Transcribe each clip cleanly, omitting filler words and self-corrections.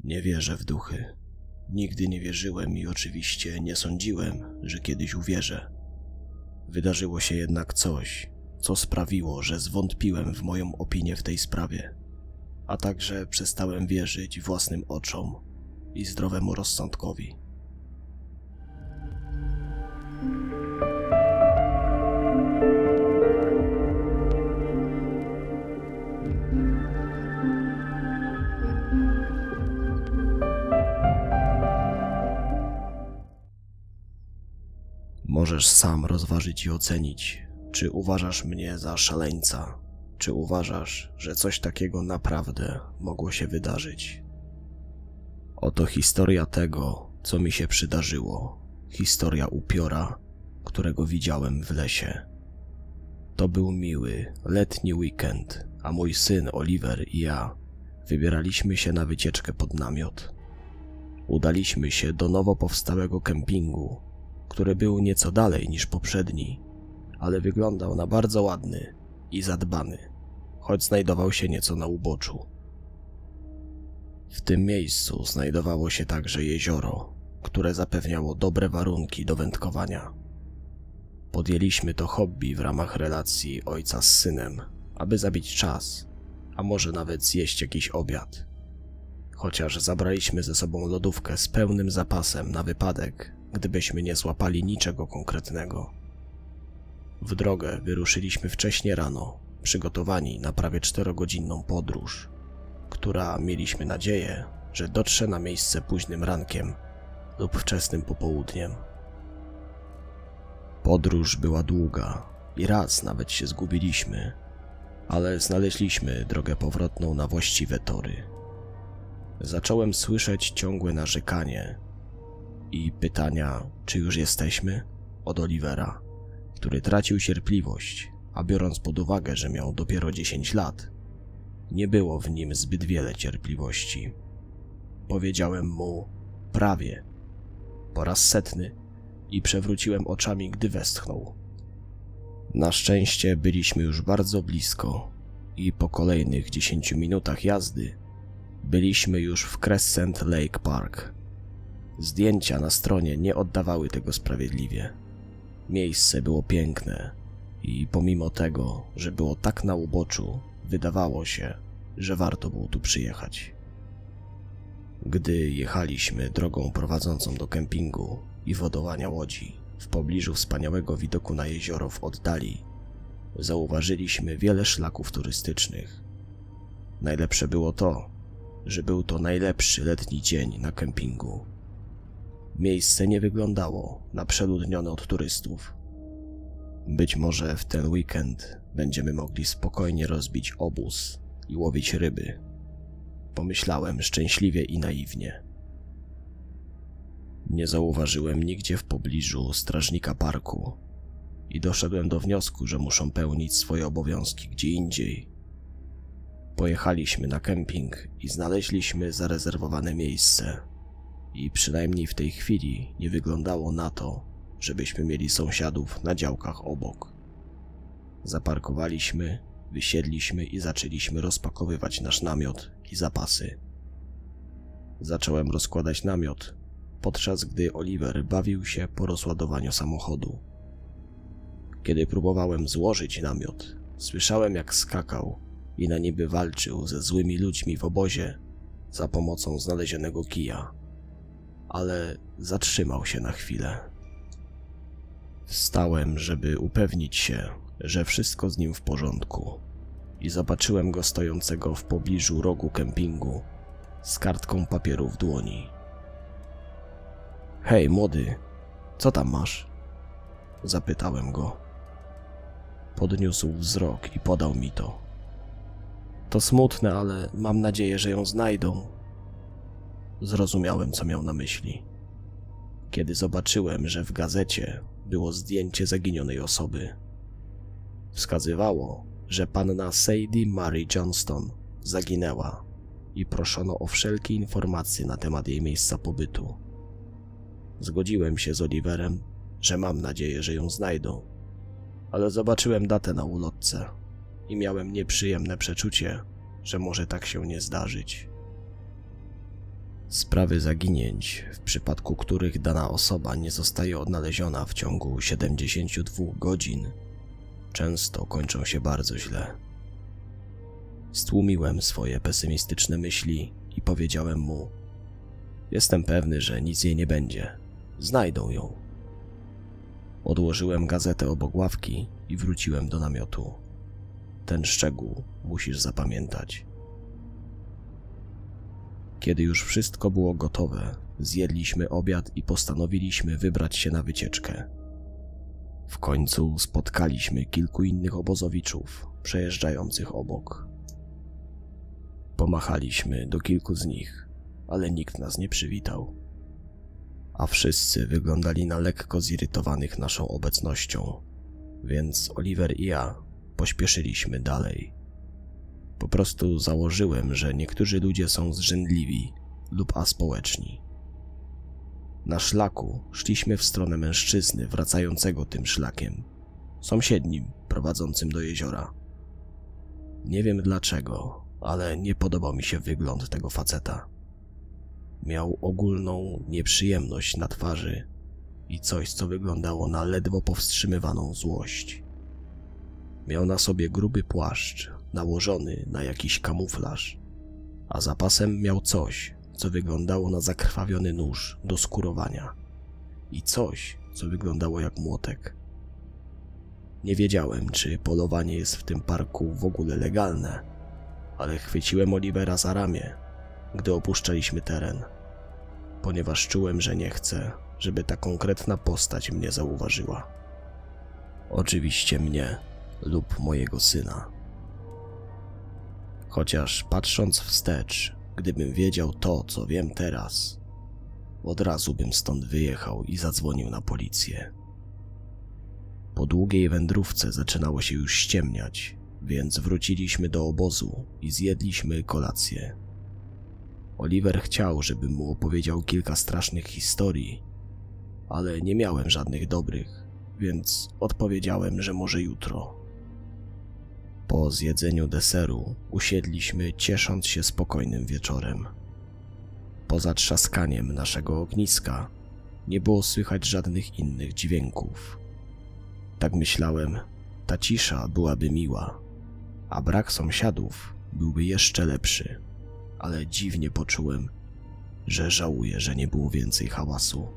Nie wierzę w duchy. Nigdy nie wierzyłem i oczywiście nie sądziłem, że kiedyś uwierzę. Wydarzyło się jednak coś, co sprawiło, że zwątpiłem w moją opinię w tej sprawie, a także przestałem wierzyć własnym oczom i zdrowemu rozsądkowi. Możesz sam rozważyć i ocenić, czy uważasz mnie za szaleńca, czy uważasz, że coś takiego naprawdę mogło się wydarzyć. Oto historia tego, co mi się przydarzyło. Historia upiora, którego widziałem w lesie. To był miły, letni weekend, a mój syn Oliver i ja wybieraliśmy się na wycieczkę pod namiot. Udaliśmy się do nowo powstałego kempingu, który był nieco dalej niż poprzedni, ale wyglądał na bardzo ładny i zadbany, choć znajdował się nieco na uboczu. W tym miejscu znajdowało się także jezioro, które zapewniało dobre warunki do wędkowania. Podjęliśmy to hobby w ramach relacji ojca z synem, aby zabić czas, a może nawet zjeść jakiś obiad. Chociaż zabraliśmy ze sobą lodówkę z pełnym zapasem na wypadek, gdybyśmy nie złapali niczego konkretnego. W drogę wyruszyliśmy wcześnie rano, przygotowani na prawie 4-godzinną podróż, która, mieliśmy nadzieję, że dotrze na miejsce późnym rankiem lub wczesnym popołudniem. Podróż była długa i raz nawet się zgubiliśmy, ale znaleźliśmy drogę powrotną na właściwe tory. Zacząłem słyszeć ciągłe narzekanie i pytania, czy już jesteśmy, od Olivera, który tracił cierpliwość, a biorąc pod uwagę, że miał dopiero 10 lat, nie było w nim zbyt wiele cierpliwości. Powiedziałem mu prawie, po raz 100 i przewróciłem oczami, gdy westchnął. Na szczęście byliśmy już bardzo blisko i po kolejnych 10 minutach jazdy byliśmy już w Crescent Lake Park. Zdjęcia na stronie nie oddawały tego sprawiedliwie. Miejsce było piękne i pomimo tego, że było tak na uboczu, wydawało się, że warto było tu przyjechać. Gdy jechaliśmy drogą prowadzącą do kempingu i wodowania łodzi w pobliżu wspaniałego widoku na jezioro w oddali, zauważyliśmy wiele szlaków turystycznych. Najlepsze było to, że był to najlepszy letni dzień na kempingu. Miejsce nie wyglądało na przeludnione od turystów. Być może w ten weekend będziemy mogli spokojnie rozbić obóz i łowić ryby. Pomyślałem szczęśliwie i naiwnie. Nie zauważyłem nigdzie w pobliżu strażnika parku i doszedłem do wniosku, że muszą pełnić swoje obowiązki gdzie indziej. Pojechaliśmy na kemping i znaleźliśmy zarezerwowane miejsce i przynajmniej w tej chwili nie wyglądało na to, żebyśmy mieli sąsiadów na działkach obok. Zaparkowaliśmy, wysiedliśmy i zaczęliśmy rozpakowywać nasz namiot i zapasy. Zacząłem rozkładać namiot, podczas gdy Oliver bawił się po rozładowaniu samochodu. Kiedy próbowałem złożyć namiot, słyszałem, jak skakał i na niby walczył ze złymi ludźmi w obozie za pomocą znalezionego kija, ale zatrzymał się na chwilę. Wstałem, żeby upewnić się, że wszystko z nim w porządku, i zobaczyłem go stojącego w pobliżu rogu kempingu z kartką papieru w dłoni. Hej, młody, co tam masz? Zapytałem go. Podniósł wzrok i podał mi to. To smutne, ale mam nadzieję, że ją znajdą. Zrozumiałem, co miał na myśli, kiedy zobaczyłem, że w gazecie było zdjęcie zaginionej osoby. Wskazywało, że panna Sadie Mary Johnston zaginęła i proszono o wszelkie informacje na temat jej miejsca pobytu. Zgodziłem się z Oliverem, że mam nadzieję, że ją znajdą, ale zobaczyłem datę na ulotce i miałem nieprzyjemne przeczucie, że może tak się nie zdarzyć. Sprawy zaginięć, w przypadku których dana osoba nie zostaje odnaleziona w ciągu 72 godzin, często kończą się bardzo źle. Stłumiłem swoje pesymistyczne myśli i powiedziałem mu: jestem pewny, że nic jej nie będzie. Znajdą ją. Odłożyłem gazetę obok ławki i wróciłem do namiotu. Ten szczegół musisz zapamiętać. Kiedy już wszystko było gotowe, zjedliśmy obiad i postanowiliśmy wybrać się na wycieczkę. W końcu spotkaliśmy kilku innych obozowiczów przejeżdżających obok. Pomachaliśmy do kilku z nich, ale nikt nas nie przywitał. A wszyscy wyglądali na lekko zirytowanych naszą obecnością, więc Oliver i ja pośpieszyliśmy dalej. Po prostu założyłem, że niektórzy ludzie są zrzędliwi lub aspołeczni. Na szlaku szliśmy w stronę mężczyzny wracającego tym szlakiem, sąsiednim prowadzącym do jeziora. Nie wiem dlaczego, ale nie podobał mi się wygląd tego faceta. Miał ogólną nieprzyjemność na twarzy i coś, co wyglądało na ledwo powstrzymywaną złość. Miał na sobie gruby płaszcz, nałożony na jakiś kamuflaż, a za pasem miał coś, co wyglądało na zakrwawiony nóż do skurowania i coś, co wyglądało jak młotek. Nie wiedziałem, czy polowanie jest w tym parku w ogóle legalne, ale chwyciłem Olivera za ramię, gdy opuszczaliśmy teren, ponieważ czułem, że nie chcę, żeby ta konkretna postać mnie zauważyła. Oczywiście mnie lub mojego syna. Chociaż patrząc wstecz, gdybym wiedział to, co wiem teraz, od razu bym stąd wyjechał i zadzwonił na policję. Po długiej wędrówce zaczynało się już ściemniać, więc wróciliśmy do obozu i zjedliśmy kolację. Oliver chciał, żebym mu opowiedział kilka strasznych historii, ale nie miałem żadnych dobrych, więc odpowiedziałem, że może jutro. Po zjedzeniu deseru usiedliśmy, ciesząc się spokojnym wieczorem. Poza trzaskaniem naszego ogniska nie było słychać żadnych innych dźwięków. Tak myślałem, ta cisza byłaby miła, a brak sąsiadów byłby jeszcze lepszy, ale dziwnie poczułem, że żałuję, że nie było więcej hałasu.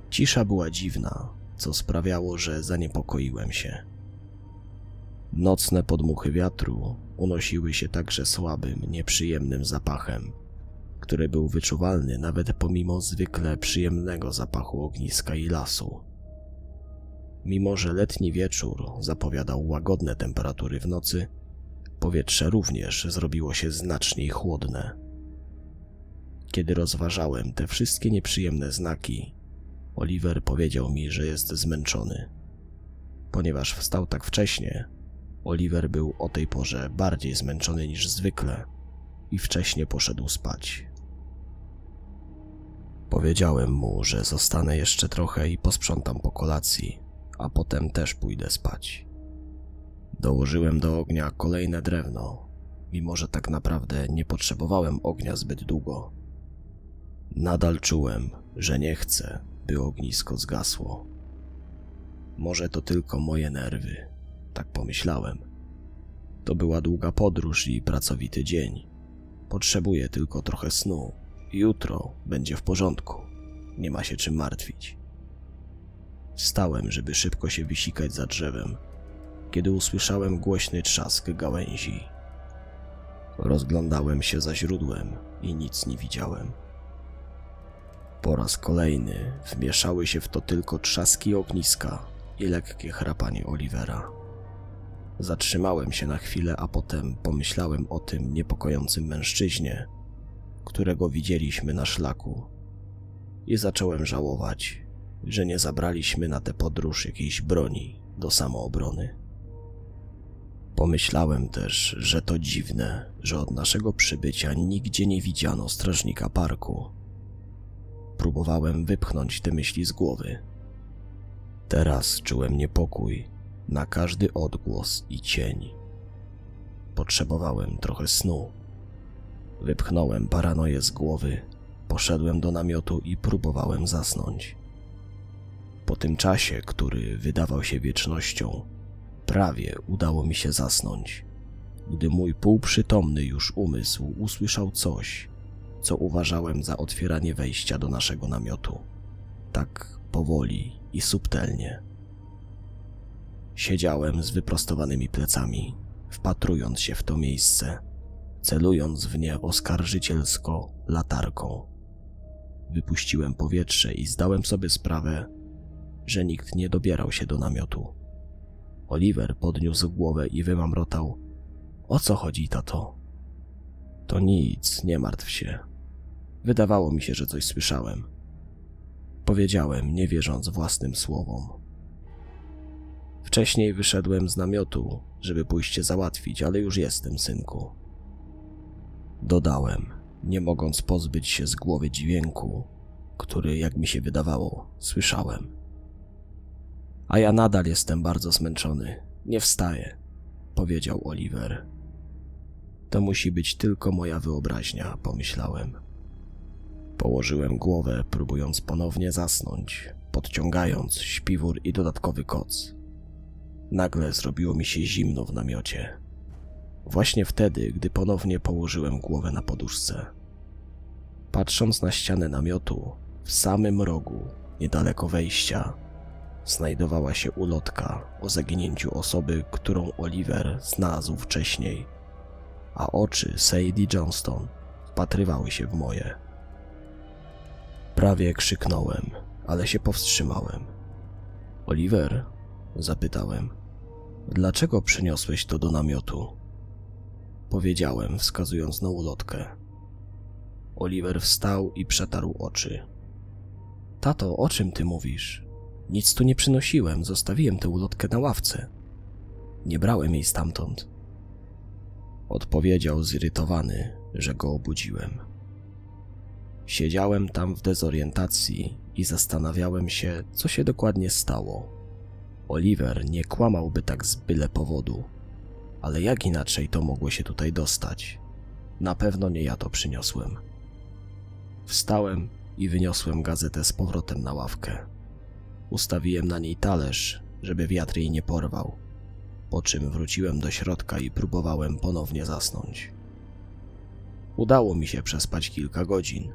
Cisza była dziwna, co sprawiało, że zaniepokoiłem się. Nocne podmuchy wiatru unosiły się także słabym, nieprzyjemnym zapachem, który był wyczuwalny nawet pomimo zwykle przyjemnego zapachu ogniska i lasu. Mimo że letni wieczór zapowiadał łagodne temperatury w nocy, powietrze również zrobiło się znacznie chłodne. Kiedy rozważałem te wszystkie nieprzyjemne znaki, Oliver powiedział mi, że jest zmęczony. Ponieważ wstał tak wcześnie, Oliver był o tej porze bardziej zmęczony niż zwykle i wcześnie poszedł spać. Powiedziałem mu, że zostanę jeszcze trochę i posprzątam po kolacji, a potem też pójdę spać. Dołożyłem do ognia kolejne drewno, mimo że tak naprawdę nie potrzebowałem ognia zbyt długo. Nadal czułem, że nie chcę, by ognisko zgasło. Może to tylko moje nerwy, tak pomyślałem. To była długa podróż i pracowity dzień. Potrzebuję tylko trochę snu i jutro będzie w porządku. Nie ma się czym martwić. Wstałem, żeby szybko się wysikać za drzewem, kiedy usłyszałem głośny trzask gałęzi. Rozglądałem się za źródłem i nic nie widziałem. Po raz kolejny wmieszały się w to tylko trzaski ogniska i lekkie chrapanie Olivera. Zatrzymałem się na chwilę, a potem pomyślałem o tym niepokojącym mężczyźnie, którego widzieliśmy na szlaku, i zacząłem żałować, że nie zabraliśmy na tę podróż jakiejś broni do samoobrony. Pomyślałem też, że to dziwne, że od naszego przybycia nigdzie nie widziano strażnika parku. Próbowałem wypchnąć te myśli z głowy. Teraz czułem niepokój na każdy odgłos i cień. Potrzebowałem trochę snu. Wypchnąłem paranoję z głowy, poszedłem do namiotu i próbowałem zasnąć. Po tym czasie, który wydawał się wiecznością, prawie udało mi się zasnąć, gdy mój półprzytomny już umysł usłyszał coś, co uważałem za otwieranie wejścia do naszego namiotu. Tak powoli i subtelnie. Siedziałem z wyprostowanymi plecami, wpatrując się w to miejsce, celując w nie oskarżycielsko latarką. Wypuściłem powietrze i zdałem sobie sprawę, że nikt nie dobierał się do namiotu. Oliver podniósł głowę i wymamrotał: „O co chodzi, tato?” „To nic, nie martw się. Wydawało mi się, że coś słyszałem”, powiedziałem, nie wierząc własnym słowom. „Wcześniej wyszedłem z namiotu, żeby pójść cię załatwić, ale już jestem, synku”, dodałem, nie mogąc pozbyć się z głowy dźwięku, który, jak mi się wydawało, słyszałem. „A ja nadal jestem bardzo zmęczony. Nie wstaję”, powiedział Oliver. „To musi być tylko moja wyobraźnia”, pomyślałem. Położyłem głowę, próbując ponownie zasnąć, podciągając śpiwór i dodatkowy koc. Nagle zrobiło mi się zimno w namiocie. Właśnie wtedy, gdy ponownie położyłem głowę na poduszce. Patrząc na ścianę namiotu, w samym rogu, niedaleko wejścia, znajdowała się ulotka o zaginięciu osoby, którą Oliver znalazł wcześniej, a oczy Sadie Johnston wpatrywały się w moje. Prawie krzyknąłem, ale się powstrzymałem. „Oliver?” zapytałem. „Dlaczego przyniosłeś to do namiotu?” powiedziałem, wskazując na ulotkę. Oliver wstał i przetarł oczy. „Tato, o czym ty mówisz? Nic tu nie przynosiłem, zostawiłem tę ulotkę na ławce. Nie brałem jej stamtąd”, odpowiedział zirytowany, że go obudziłem. Siedziałem tam w dezorientacji i zastanawiałem się, co się dokładnie stało. Oliver nie kłamałby tak z byle powodu, ale jak inaczej to mogło się tutaj dostać? Na pewno nie ja to przyniosłem. Wstałem i wyniosłem gazetę z powrotem na ławkę. Ustawiłem na niej talerz, żeby wiatr jej nie porwał, po czym wróciłem do środka i próbowałem ponownie zasnąć. Udało mi się przespać kilka godzin,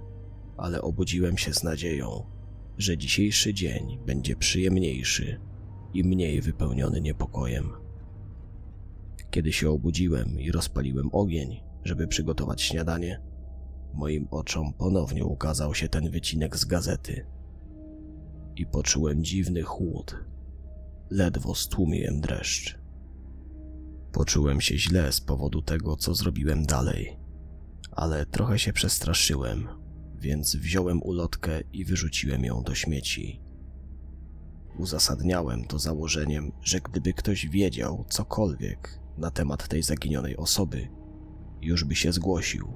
ale obudziłem się z nadzieją, że dzisiejszy dzień będzie przyjemniejszy i mniej wypełniony niepokojem. Kiedy się obudziłem i rozpaliłem ogień, żeby przygotować śniadanie, moim oczom ponownie ukazał się ten wycinek z gazety i poczułem dziwny chłód. Ledwo stłumiłem dreszcz. Poczułem się źle z powodu tego, co zrobiłem dalej, ale trochę się przestraszyłem, więc wziąłem ulotkę i wyrzuciłem ją do śmieci. Uzasadniałem to założeniem, że gdyby ktoś wiedział cokolwiek na temat tej zaginionej osoby, już by się zgłosił.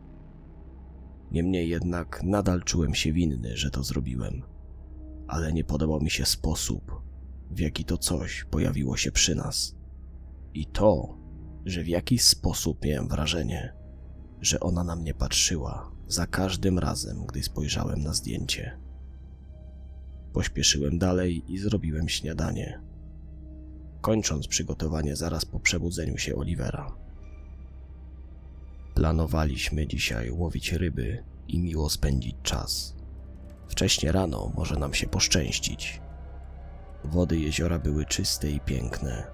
Niemniej jednak nadal czułem się winny, że to zrobiłem, ale nie podobał mi się sposób, w jaki to coś pojawiło się przy nas. I to, że w jakiś sposób miałem wrażenie, że ona na mnie patrzyła za każdym razem, gdy spojrzałem na zdjęcie. Pośpieszyłem dalej i zrobiłem śniadanie, kończąc przygotowanie zaraz po przebudzeniu się Olivera. Planowaliśmy dzisiaj łowić ryby i miło spędzić czas. Wcześnie rano może nam się poszczęścić. Wody jeziora były czyste i piękne,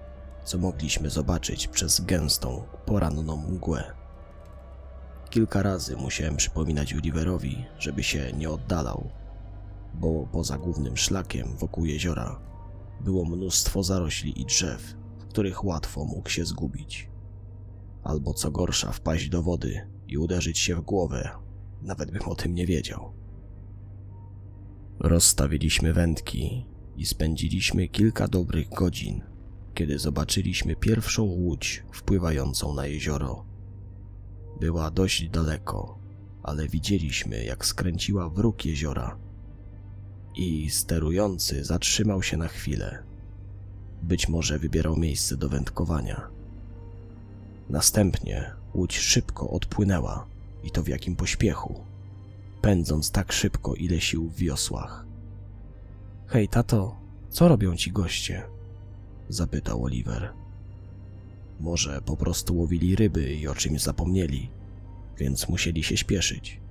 co mogliśmy zobaczyć przez gęstą, poranną mgłę. Kilka razy musiałem przypominać Oliverowi, żeby się nie oddalał, bo poza głównym szlakiem wokół jeziora było mnóstwo zarośli i drzew, w których łatwo mógł się zgubić. Albo co gorsza, wpaść do wody i uderzyć się w głowę, nawet bym o tym nie wiedział. Rozstawiliśmy wędki i spędziliśmy kilka dobrych godzin, kiedy zobaczyliśmy pierwszą łódź wpływającą na jezioro. Była dość daleko, ale widzieliśmy, jak skręciła w róg jeziora i sterujący zatrzymał się na chwilę. Być może wybierał miejsce do wędkowania. Następnie łódź szybko odpłynęła I to w jakim pośpiechu, pędząc tak szybko, ile sił w wiosłach. Hej, tato, co robią ci goście? Zapytał Oliver. Może po prostu łowili ryby i o czymś zapomnieli, więc musieli się śpieszyć.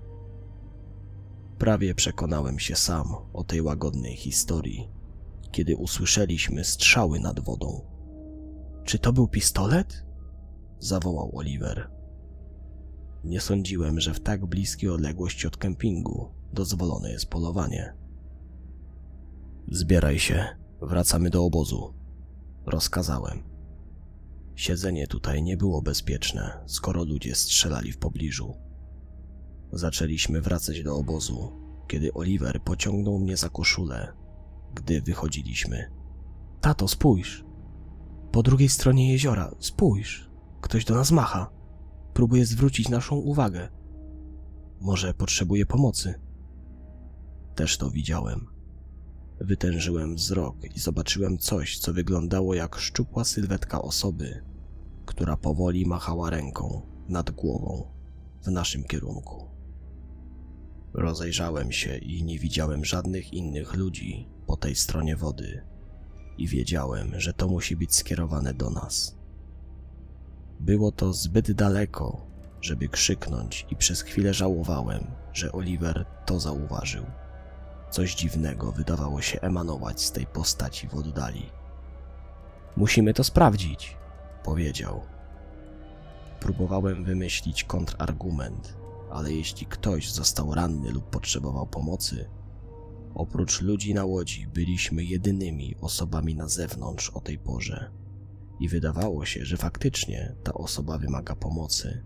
Prawie przekonałem się sam o tej łagodnej historii, kiedy usłyszeliśmy strzały nad wodą. Czy to był pistolet? Zawołał Oliver. Nie sądziłem, że w tak bliskiej odległości od kempingu dozwolone jest polowanie. Zbieraj się, wracamy do obozu, rozkazałem. Siedzenie tutaj nie było bezpieczne, skoro ludzie strzelali w pobliżu. Zaczęliśmy wracać do obozu, kiedy Oliver pociągnął mnie za koszulę, gdy wychodziliśmy. Tato, spójrz! Po drugiej stronie jeziora, spójrz! Ktoś do nas macha. Próbuje zwrócić naszą uwagę. Może potrzebuje pomocy. Też to widziałem. Wytężyłem wzrok i zobaczyłem coś, co wyglądało jak szczupła sylwetka osoby, która powoli machała ręką nad głową w naszym kierunku. Rozejrzałem się i nie widziałem żadnych innych ludzi po tej stronie wody i wiedziałem, że to musi być skierowane do nas. Było to zbyt daleko, żeby krzyknąć i przez chwilę żałowałem, że Oliver to zauważył. Coś dziwnego wydawało się emanować z tej postaci w oddali. Musimy to sprawdzić, powiedział. Próbowałem wymyślić kontrargument, ale jeśli ktoś został ranny lub potrzebował pomocy, oprócz ludzi na łodzi byliśmy jedynymi osobami na zewnątrz o tej porze i wydawało się, że faktycznie ta osoba wymaga pomocy,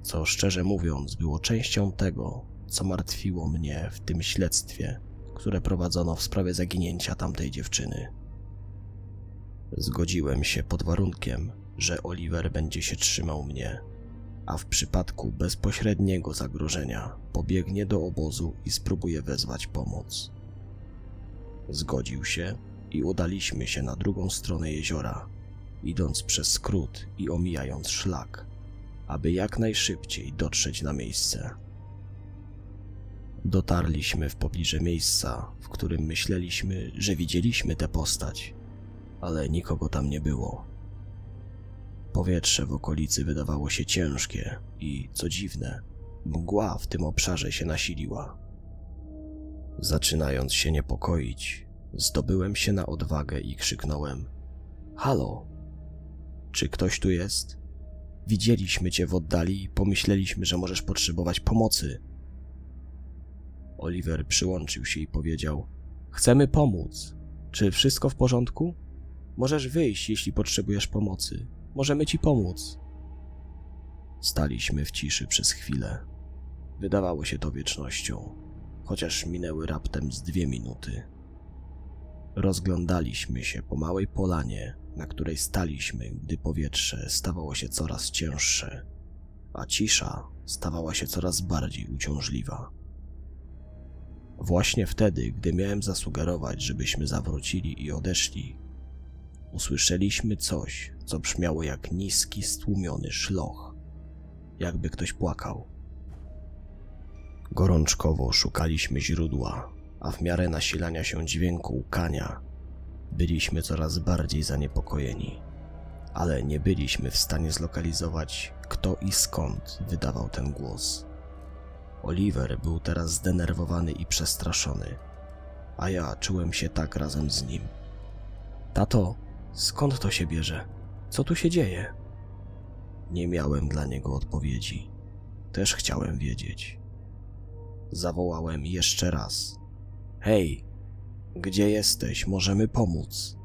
co szczerze mówiąc było częścią tego, co martwiło mnie w tym śledztwie, które prowadzono w sprawie zaginięcia tamtej dziewczyny. Zgodziłem się pod warunkiem, że Oliver będzie się trzymał mnie, a w przypadku bezpośredniego zagrożenia pobiegnie do obozu i spróbuje wezwać pomoc. Zgodził się i udaliśmy się na drugą stronę jeziora, idąc przez skrót i omijając szlak, aby jak najszybciej dotrzeć na miejsce. Dotarliśmy w pobliże miejsca, w którym myśleliśmy, że widzieliśmy tę postać, ale nikogo tam nie było. Powietrze w okolicy wydawało się ciężkie i, co dziwne, mgła w tym obszarze się nasiliła. Zaczynając się niepokoić, zdobyłem się na odwagę i krzyknąłem: Halo! Czy ktoś tu jest? Widzieliśmy cię w oddali i pomyśleliśmy, że możesz potrzebować pomocy. Oliver przyłączył się i powiedział: Chcemy pomóc. Czy wszystko w porządku? Możesz wyjść, jeśli potrzebujesz pomocy. Możemy ci pomóc. Staliśmy w ciszy przez chwilę. Wydawało się to wiecznością, chociaż minęły raptem z 2 minuty. Rozglądaliśmy się po małej polanie, na której staliśmy, gdy powietrze stawało się coraz cięższe, a cisza stawała się coraz bardziej uciążliwa. Właśnie wtedy, gdy miałem zasugerować, żebyśmy zawrócili i odeszli, usłyszeliśmy coś, co brzmiało jak niski, stłumiony szloch, jakby ktoś płakał. Gorączkowo szukaliśmy źródła, a w miarę nasilania się dźwięku łkania byliśmy coraz bardziej zaniepokojeni, ale nie byliśmy w stanie zlokalizować, kto i skąd wydawał ten głos. Oliver był teraz zdenerwowany i przestraszony, a ja czułem się tak razem z nim. Tato, skąd to się bierze? Co tu się dzieje? Nie miałem dla niego odpowiedzi. Też chciałem wiedzieć. Zawołałem jeszcze raz. Hej, gdzie jesteś? Możemy pomóc.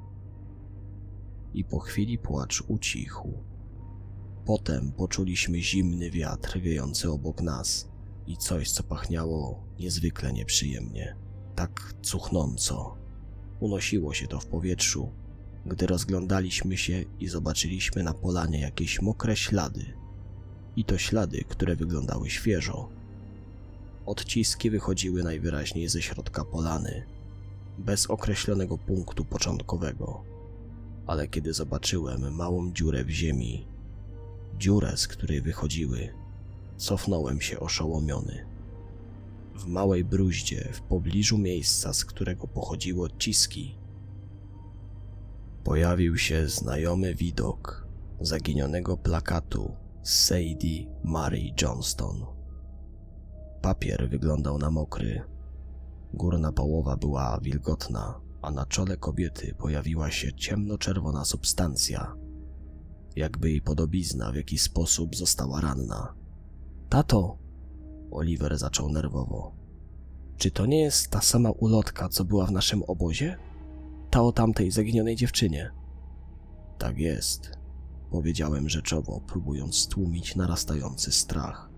I po chwili płacz ucichł. Potem poczuliśmy zimny wiatr wiejący obok nas i coś, co pachniało niezwykle nieprzyjemnie, tak cuchnąco. Unosiło się to w powietrzu, gdy rozglądaliśmy się i zobaczyliśmy na polanie jakieś mokre ślady. I to ślady, które wyglądały świeżo. Odciski wychodziły najwyraźniej ze środka polany, bez określonego punktu początkowego. Ale kiedy zobaczyłem małą dziurę w ziemi, dziurę, z której wychodziły, cofnąłem się oszołomiony. W małej bruździe, w pobliżu miejsca, z którego pochodziły odciski, pojawił się znajomy widok zaginionego plakatu Sadie Mary Johnston. Papier wyglądał na mokry. Górna połowa była wilgotna, a na czole kobiety pojawiła się ciemnoczerwona substancja, jakby jej podobizna w jakiś sposób została ranna. Tato! Oliver zaczął nerwowo. Czy to nie jest ta sama ulotka, co była w naszym obozie? Ta o tamtej zaginionej dziewczynie. Tak jest, powiedziałem rzeczowo, próbując stłumić narastający strach,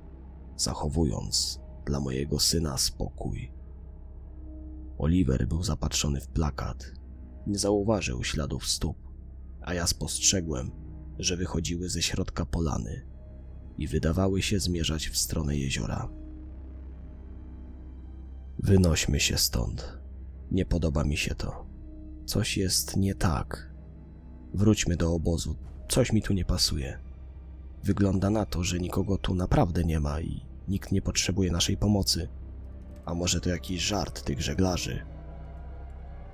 zachowując dla mojego syna spokój. Oliver był zapatrzony w plakat. Nie zauważył śladów stóp, a ja spostrzegłem, że wychodziły ze środka polany i wydawały się zmierzać w stronę jeziora. Wynośmy się stąd. Nie podoba mi się to. Coś jest nie tak. Wróćmy do obozu. Coś mi tu nie pasuje. Wygląda na to, że nikogo tu naprawdę nie ma i nikt nie potrzebuje naszej pomocy. A może to jakiś żart tych żeglarzy?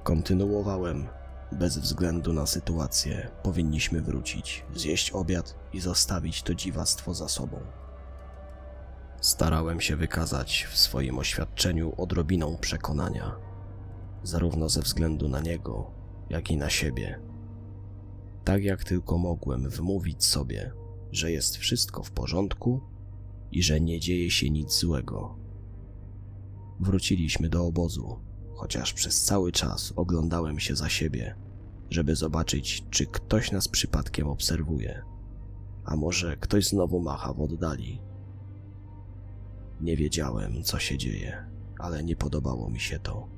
Kontynuowałem. Bez względu na sytuację powinniśmy wrócić, zjeść obiad i zostawić to dziwactwo za sobą. Starałem się wykazać w swoim oświadczeniu odrobiną przekonania, zarówno ze względu na niego, jak i na siebie. Tak jak tylko mogłem wmówić sobie, że jest wszystko w porządku i że nie dzieje się nic złego. Wróciliśmy do obozu, chociaż przez cały czas oglądałem się za siebie, żeby zobaczyć, czy ktoś nas przypadkiem obserwuje, a może ktoś znowu macha w oddali. Nie wiedziałem, co się dzieje, ale nie podobało mi się to.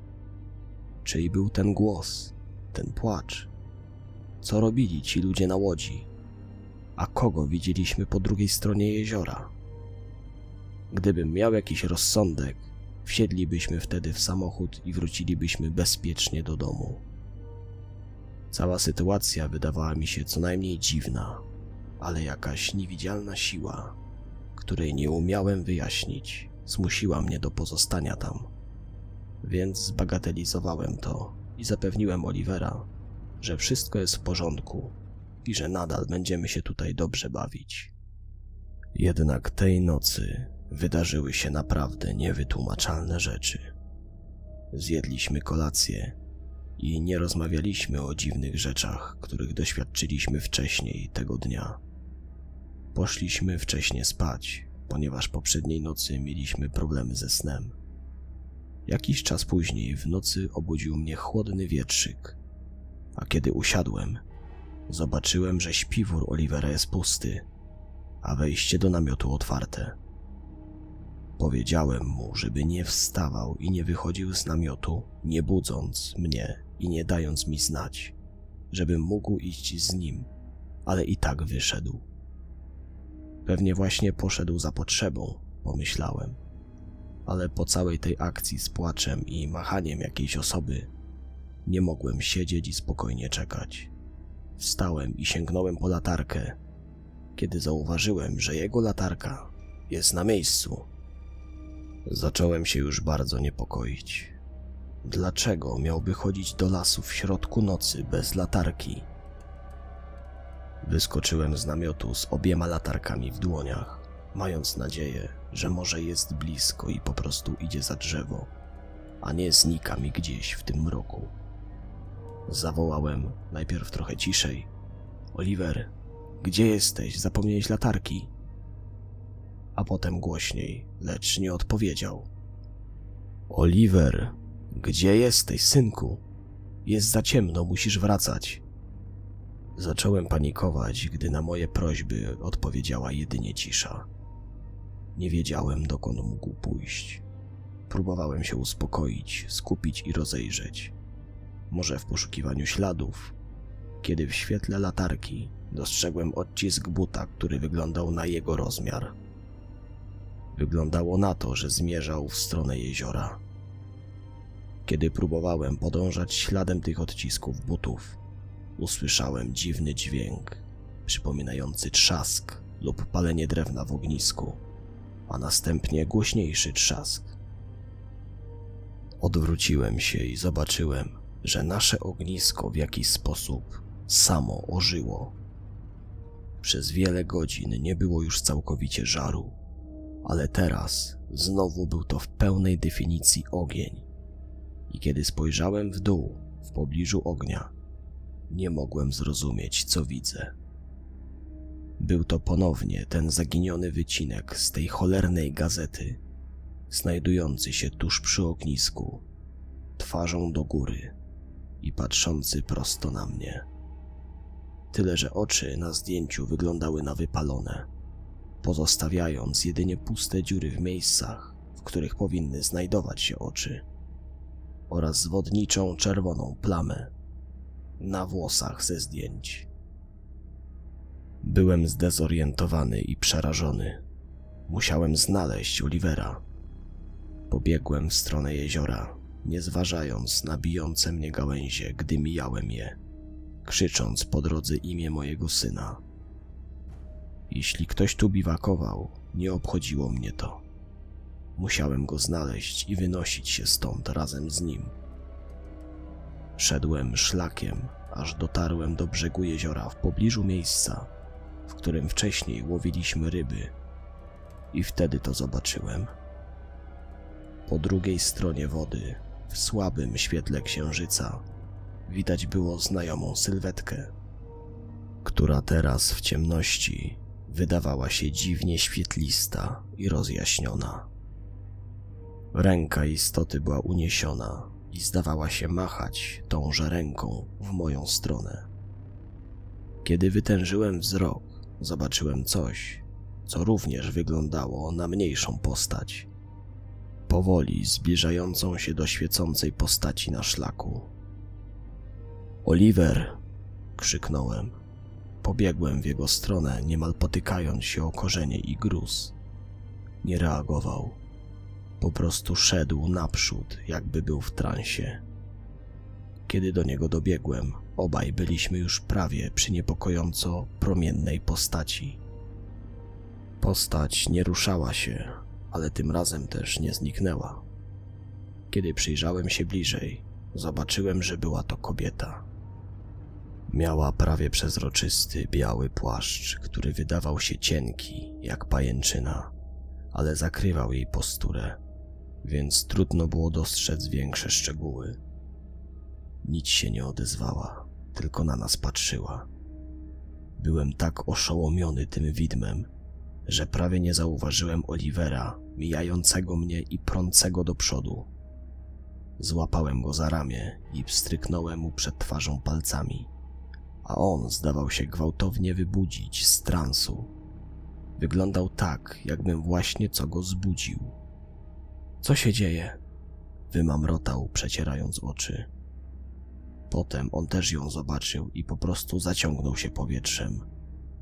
Czyj był ten głos, ten płacz? Co robili ci ludzie na łodzi? A kogo widzieliśmy po drugiej stronie jeziora? Gdybym miał jakiś rozsądek, wsiedlibyśmy wtedy w samochód i wrócilibyśmy bezpiecznie do domu. Cała sytuacja wydawała mi się co najmniej dziwna, ale jakaś niewidzialna siła, której nie umiałem wyjaśnić, zmusiła mnie do pozostania tam. Więc zbagatelizowałem to i zapewniłem Olivera, że wszystko jest w porządku i że nadal będziemy się tutaj dobrze bawić. Jednak tej nocy wydarzyły się naprawdę niewytłumaczalne rzeczy. Zjedliśmy kolację i nie rozmawialiśmy o dziwnych rzeczach, których doświadczyliśmy wcześniej tego dnia. Poszliśmy wcześnie spać, ponieważ poprzedniej nocy mieliśmy problemy ze snem. Jakiś czas później w nocy obudził mnie chłodny wietrzyk, a kiedy usiadłem, zobaczyłem, że śpiwór Olivera jest pusty, a wejście do namiotu otwarte. Powiedziałem mu, żeby nie wstawał i nie wychodził z namiotu, nie budząc mnie i nie dając mi znać, żebym mógł iść z nim, ale i tak wyszedł. Pewnie właśnie poszedł za potrzebą, pomyślałem, ale po całej tej akcji z płaczem i machaniem jakiejś osoby nie mogłem siedzieć i spokojnie czekać. Wstałem i sięgnąłem po latarkę, kiedy zauważyłem, że jego latarka jest na miejscu. Zacząłem się już bardzo niepokoić. Dlaczego miałby chodzić do lasu w środku nocy bez latarki? Wyskoczyłem z namiotu z obiema latarkami w dłoniach, mając nadzieję, że może jest blisko i po prostu idzie za drzewo, a nie znika mi gdzieś w tym mroku. Zawołałem najpierw trochę ciszej. Oliver, gdzie jesteś? Zapomniałeś latarki. A potem głośniej, lecz nie odpowiedział. Oliver, gdzie jesteś, synku? Jest za ciemno, musisz wracać. Zacząłem panikować, gdy na moje prośby odpowiedziała jedynie cisza. Nie wiedziałem, dokąd mógł pójść. Próbowałem się uspokoić, skupić i rozejrzeć. Może w poszukiwaniu śladów, kiedy w świetle latarki dostrzegłem odcisk buta, który wyglądał na jego rozmiar. Wyglądało na to, że zmierzał w stronę jeziora. Kiedy próbowałem podążać śladem tych odcisków butów, usłyszałem dziwny dźwięk, przypominający trzask lub palenie drewna w ognisku. a następnie głośniejszy trzask. Odwróciłem się i zobaczyłem, że nasze ognisko w jakiś sposób samo ożyło. Przez wiele godzin nie było już całkowicie żaru, ale teraz znowu był to w pełnej definicji ogień. I kiedy spojrzałem w dół, w pobliżu ognia, nie mogłem zrozumieć, co widzę. Był to ponownie ten zaginiony wycinek z tej cholernej gazety, znajdujący się tuż przy ognisku, twarzą do góry i patrzący prosto na mnie. Tyle że oczy na zdjęciu wyglądały na wypalone, pozostawiając jedynie puste dziury w miejscach, w których powinny znajdować się oczy, oraz zwodniczą czerwoną plamę na włosach ze zdjęć. Byłem zdezorientowany i przerażony. Musiałem znaleźć Olivera. Pobiegłem w stronę jeziora, nie zważając na bijące mnie gałęzie, gdy mijałem je, krzycząc po drodze imię mojego syna. Jeśli ktoś tu biwakował, nie obchodziło mnie to. Musiałem go znaleźć i wynosić się stąd razem z nim. Szedłem szlakiem, aż dotarłem do brzegu jeziora w pobliżu miejsca, w którym wcześniej łowiliśmy ryby, i wtedy to zobaczyłem. Po drugiej stronie wody, w słabym świetle księżyca, widać było znajomą sylwetkę, która teraz w ciemności wydawała się dziwnie świetlista i rozjaśniona. Ręka istoty była uniesiona i zdawała się machać tąże ręką w moją stronę. Kiedy wytężyłem wzrok, zobaczyłem coś, co również wyglądało na mniejszą postać, powoli zbliżającą się do świecącej postaci na szlaku. Oliver! Krzyknąłem. Pobiegłem w jego stronę, niemal potykając się o korzenie i gruz. Nie reagował. Po prostu szedł naprzód, jakby był w transie. Kiedy do niego dobiegłem, obaj byliśmy już prawie przy niepokojąco promiennej postaci. Postać nie ruszała się, ale tym razem też nie zniknęła. Kiedy przyjrzałem się bliżej, zobaczyłem, że była to kobieta. Miała prawie przezroczysty, biały płaszcz, który wydawał się cienki, jak pajęczyna, ale zakrywał jej posturę, więc trudno było dostrzec większe szczegóły. Nic się nie odezwała, tylko na nas patrzyła. Byłem tak oszołomiony tym widmem, że prawie nie zauważyłem Olivera mijającego mnie i prącego do przodu. Złapałem go za ramię i pstryknąłem mu przed twarzą palcami, a on zdawał się gwałtownie wybudzić z transu. Wyglądał tak, jakbym właśnie co go zbudził. Co się dzieje? Wymamrotał, przecierając oczy. Potem on też ją zobaczył i po prostu zaciągnął się powietrzem,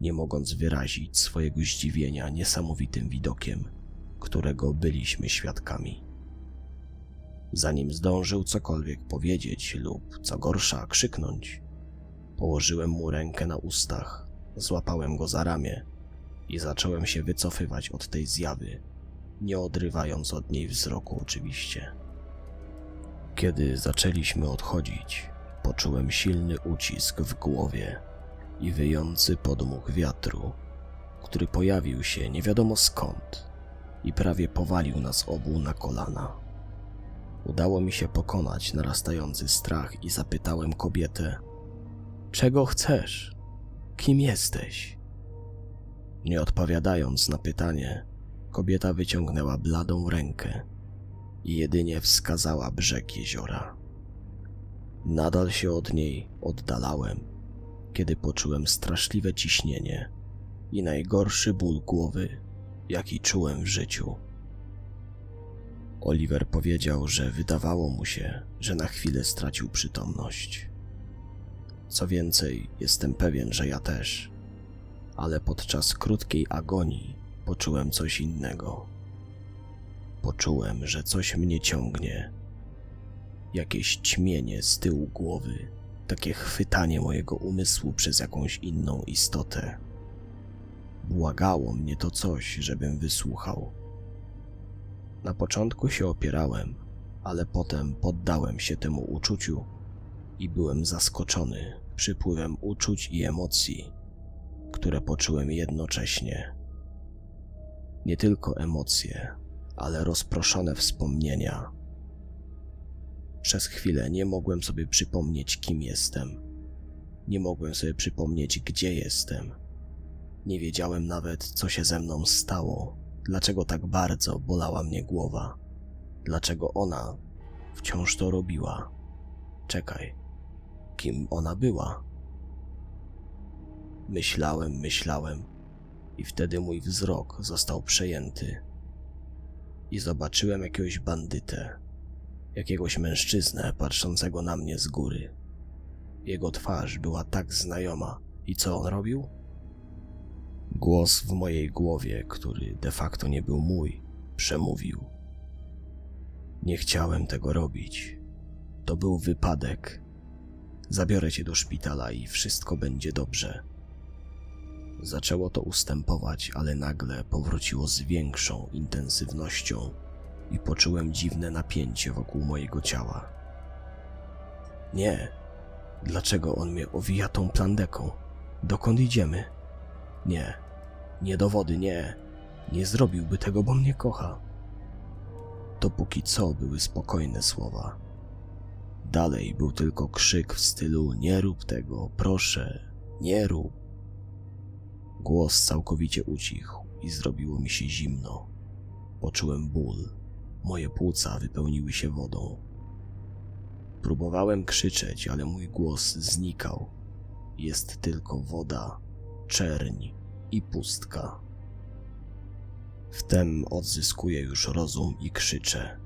nie mogąc wyrazić swojego zdziwienia niesamowitym widokiem, którego byliśmy świadkami. Zanim zdążył cokolwiek powiedzieć lub, co gorsza, krzyknąć, położyłem mu rękę na ustach, złapałem go za ramię i zacząłem się wycofywać od tej zjawy, nie odrywając od niej wzroku oczywiście. Kiedy zaczęliśmy odchodzić, poczułem silny ucisk w głowie i wyjący podmuch wiatru, który pojawił się nie wiadomo skąd i prawie powalił nas obu na kolana. Udało mi się pokonać narastający strach i zapytałem kobietę: czego chcesz? Kim jesteś? Nie odpowiadając na pytanie, kobieta wyciągnęła bladą rękę i jedynie wskazała brzeg jeziora. Nadal się od niej oddalałem, kiedy poczułem straszliwe ciśnienie i najgorszy ból głowy, jaki czułem w życiu. Oliver powiedział, że wydawało mu się, że na chwilę stracił przytomność. Co więcej, jestem pewien, że ja też, ale podczas krótkiej agonii poczułem coś innego. Poczułem, że coś mnie ciągnie. Jakieś ćmienie z tyłu głowy, takie chwytanie mojego umysłu przez jakąś inną istotę. Błagało mnie to coś, żebym wysłuchał, Na początku się opierałem, ale potem poddałem się temu uczuciu i byłem zaskoczony przypływem uczuć i emocji, które poczułem jednocześnie. Nie tylko emocje, ale rozproszone wspomnienia. Przez chwilę nie mogłem sobie przypomnieć, kim jestem. Nie mogłem sobie przypomnieć, gdzie jestem. Nie wiedziałem nawet, co się ze mną stało, dlaczego tak bardzo bolała mnie głowa, dlaczego ona wciąż to robiła. Czekaj, kim ona była? Myślałem i wtedy mój wzrok został przejęty i zobaczyłem jakiegoś bandytę, jakiegoś mężczyznę patrzącego na mnie z góry. Jego twarz była tak znajoma i co on robił? Głos w mojej głowie, który de facto nie był mój, przemówił. Nie chciałem tego robić. To był wypadek. Zabiorę cię do szpitala i wszystko będzie dobrze. Zaczęło to ustępować, ale nagle powróciło z większą intensywnością i poczułem dziwne napięcie wokół mojego ciała. Nie. Dlaczego on mnie owija tą plandeką? Dokąd idziemy? Nie. Nie do wody, nie. Nie zrobiłby tego, bo mnie kocha. To póki co były spokojne słowa. Dalej był tylko krzyk w stylu: nie rób tego, proszę, nie rób. Głos całkowicie ucichł i zrobiło mi się zimno. Poczułem ból. Moje płuca wypełniły się wodą. Próbowałem krzyczeć, ale mój głos znikał. Jest tylko woda, czerń i pustka. Wtem odzyskuję już rozum i krzyczę.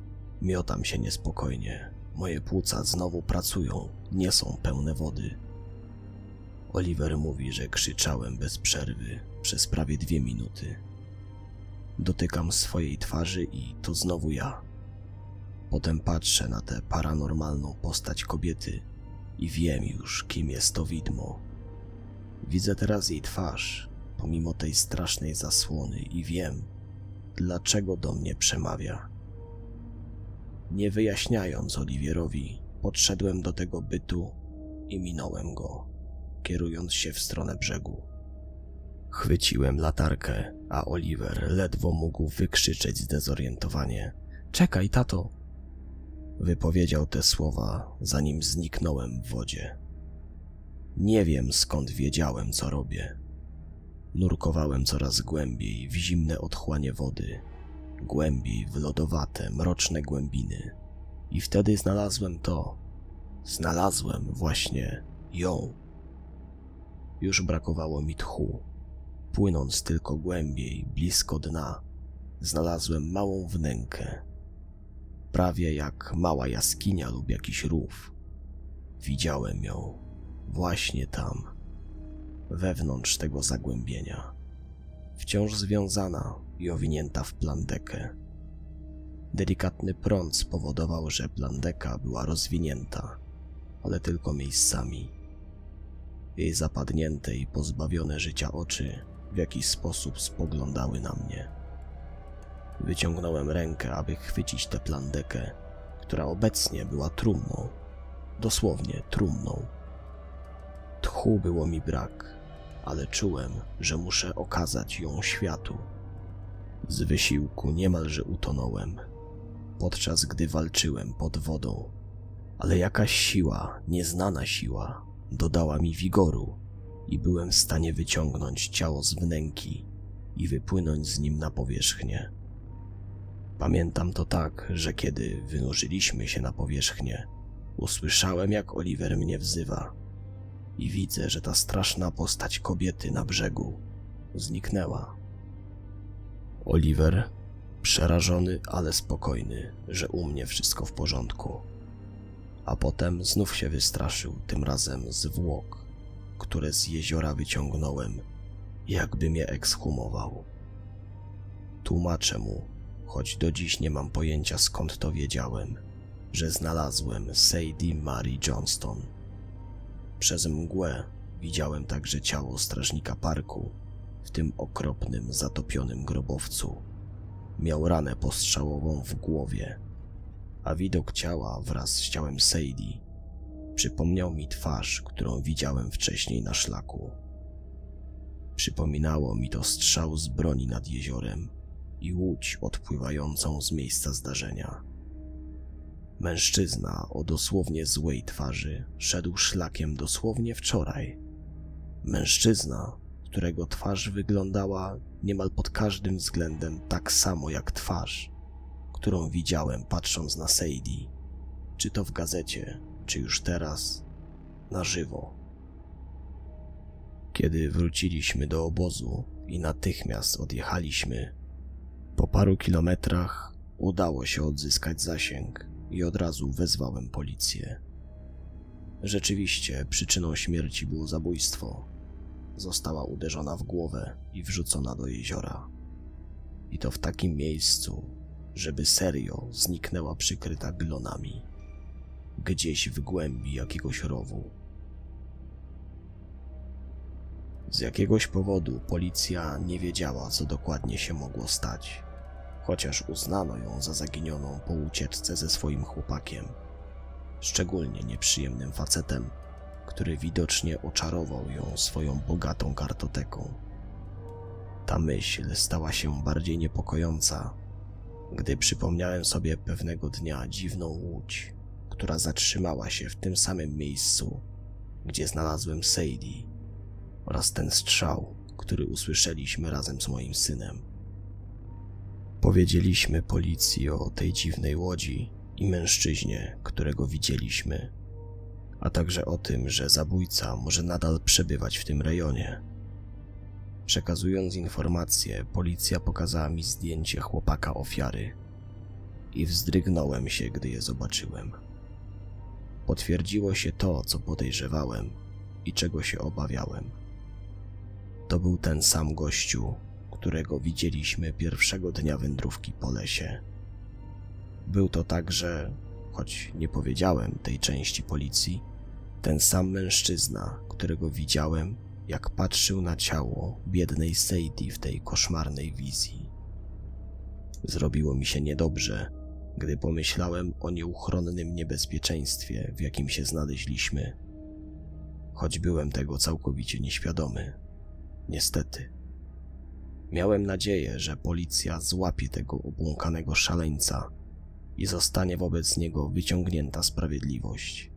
Miotam się niespokojnie. Moje płuca znowu pracują, nie są pełne wody. Oliver mówi, że krzyczałem bez przerwy przez prawie 2 minuty. Dotykam swojej twarzy i to znowu ja. Potem patrzę na tę paranormalną postać kobiety i wiem już, kim jest to widmo. Widzę teraz jej twarz, pomimo tej strasznej zasłony, i wiem, dlaczego do mnie przemawia. Nie wyjaśniając Oliwierowi, podszedłem do tego bytu i minąłem go, kierując się w stronę brzegu. Chwyciłem latarkę, a Oliver ledwo mógł wykrzyczeć zdezorientowanie: czekaj, tato! Wypowiedział te słowa, zanim zniknąłem w wodzie. Nie wiem, skąd wiedziałem, co robię. Nurkowałem coraz głębiej w zimne otchłanie wody, głębiej w lodowate, mroczne głębiny. I wtedy znalazłem to. Znalazłem właśnie ją. Już brakowało mi tchu. Płynąc tylko głębiej, blisko dna, znalazłem małą wnękę. Prawie jak mała jaskinia lub jakiś rów. Widziałem ją właśnie tam, wewnątrz tego zagłębienia, wciąż związana i owinięta w plandekę. Delikatny prąd spowodował, że plandeka była rozwinięta, ale tylko miejscami. Jej zapadnięte i pozbawione życia oczy w jakiś sposób spoglądały na mnie. Wyciągnąłem rękę, aby chwycić tę plandekę, która obecnie była trumną, dosłownie trumną. Tchu było mi brak, ale czułem, że muszę okazać ją światu. Z wysiłku niemalże utonąłem, podczas gdy walczyłem pod wodą, ale jakaś siła, nieznana siła, dodała mi wigoru i byłem w stanie wyciągnąć ciało z wnęki i wypłynąć z nim na powierzchnię. Pamiętam to tak, że kiedy wynurzyliśmy się na powierzchnię, usłyszałem, jak Oliver mnie wzywa i widzę, że ta straszna postać kobiety na brzegu zniknęła. Oliver, przerażony, ale spokojny, że u mnie wszystko w porządku. A potem znów się wystraszył, tym razem zwłok, które z jeziora wyciągnąłem, jakby mnie ekshumował. Tłumaczę mu, choć do dziś nie mam pojęcia, skąd to wiedziałem, że znalazłem Sadie Mary Johnston. Przez mgłę widziałem także ciało strażnika parku w tym okropnym, zatopionym grobowcu. miał ranę postrzałową w głowie, a widok ciała wraz z ciałem Sadie przypomniał mi twarz, którą widziałem wcześniej na szlaku. Przypominało mi to strzał z broni nad jeziorem i łódź odpływającą z miejsca zdarzenia. Mężczyzna o dosłownie złej twarzy szedł szlakiem dosłownie wczoraj. Mężczyzna, którego twarz wyglądała niemal pod każdym względem tak samo jak twarz, którą widziałem patrząc na Sadie, czy to w gazecie, czy już teraz na żywo. Kiedy wróciliśmy do obozu i natychmiast odjechaliśmy, po paru kilometrach udało się odzyskać zasięg i od razu wezwałem policję. Rzeczywiście przyczyną śmierci było zabójstwo. Została uderzona w głowę i wrzucona do jeziora. I to w takim miejscu, żeby serio zniknęła przykryta glonami. Gdzieś w głębi jakiegoś rowu. Z jakiegoś powodu policja nie wiedziała, co dokładnie się mogło stać, chociaż uznano ją za zaginioną po ucieczce ze swoim chłopakiem, szczególnie nieprzyjemnym facetem, który widocznie oczarował ją swoją bogatą kartoteką. Ta myśl stała się bardziej niepokojąca, gdy przypomniałem sobie pewnego dnia dziwną łódź, która zatrzymała się w tym samym miejscu, gdzie znalazłem Sadie, oraz ten strzał, który usłyszeliśmy razem z moim synem. Powiedzieliśmy policji o tej dziwnej łodzi i mężczyźnie, którego widzieliśmy, a także o tym, że zabójca może nadal przebywać w tym rejonie. Przekazując informacje, policja pokazała mi zdjęcie chłopaka ofiary i wzdrygnąłem się, gdy je zobaczyłem. Potwierdziło się to, co podejrzewałem i czego się obawiałem. To był ten sam gościu, którego widzieliśmy pierwszego dnia wędrówki po lesie. Był to także, choć nie powiedziałem tej części policji, ten sam mężczyzna, którego widziałem, jak patrzył na ciało biednej Sadie w tej koszmarnej wizji. Zrobiło mi się niedobrze, gdy pomyślałem o nieuchronnym niebezpieczeństwie, w jakim się znaleźliśmy, choć byłem tego całkowicie nieświadomy. Niestety. Miałem nadzieję, że policja złapie tego obłąkanego szaleńca i zostanie wobec niego wyciągnięta sprawiedliwość.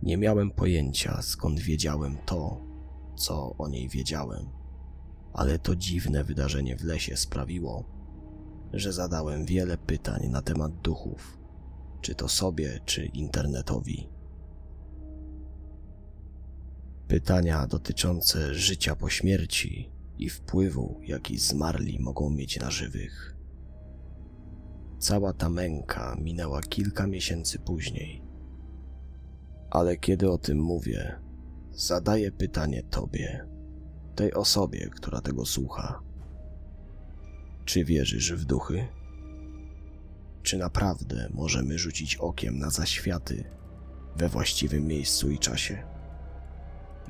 Nie miałem pojęcia, skąd wiedziałem to, co o niej wiedziałem, ale to dziwne wydarzenie w lesie sprawiło, że zadałem wiele pytań na temat duchów, czy to sobie, czy internetowi. Pytania dotyczące życia po śmierci i wpływu, jaki zmarli mogą mieć na żywych. Cała ta męka minęła kilka miesięcy później. Ale kiedy o tym mówię, zadaję pytanie tobie, tej osobie, która tego słucha. Czy wierzysz w duchy? Czy naprawdę możemy rzucić okiem na zaświaty we właściwym miejscu i czasie?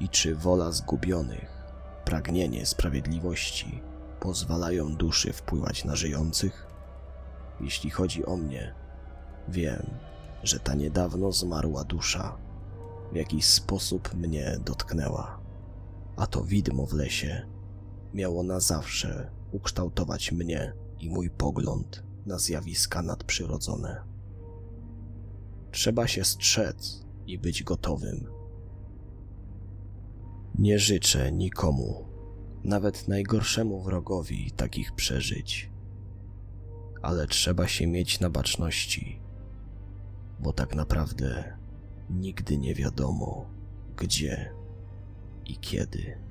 I czy wola zgubionych, pragnienie sprawiedliwości pozwalają duszy wpływać na żyjących? Jeśli chodzi o mnie, wiem, że ta niedawno zmarła dusza w jakiś sposób mnie dotknęła, a to widmo w lesie miało na zawsze ukształtować mnie i mój pogląd na zjawiska nadprzyrodzone. Trzeba się strzec i być gotowym. Nie życzę nikomu, nawet najgorszemu wrogowi, takich przeżyć, ale trzeba się mieć na baczności, bo tak naprawdę nigdy nie wiadomo, gdzie i kiedy.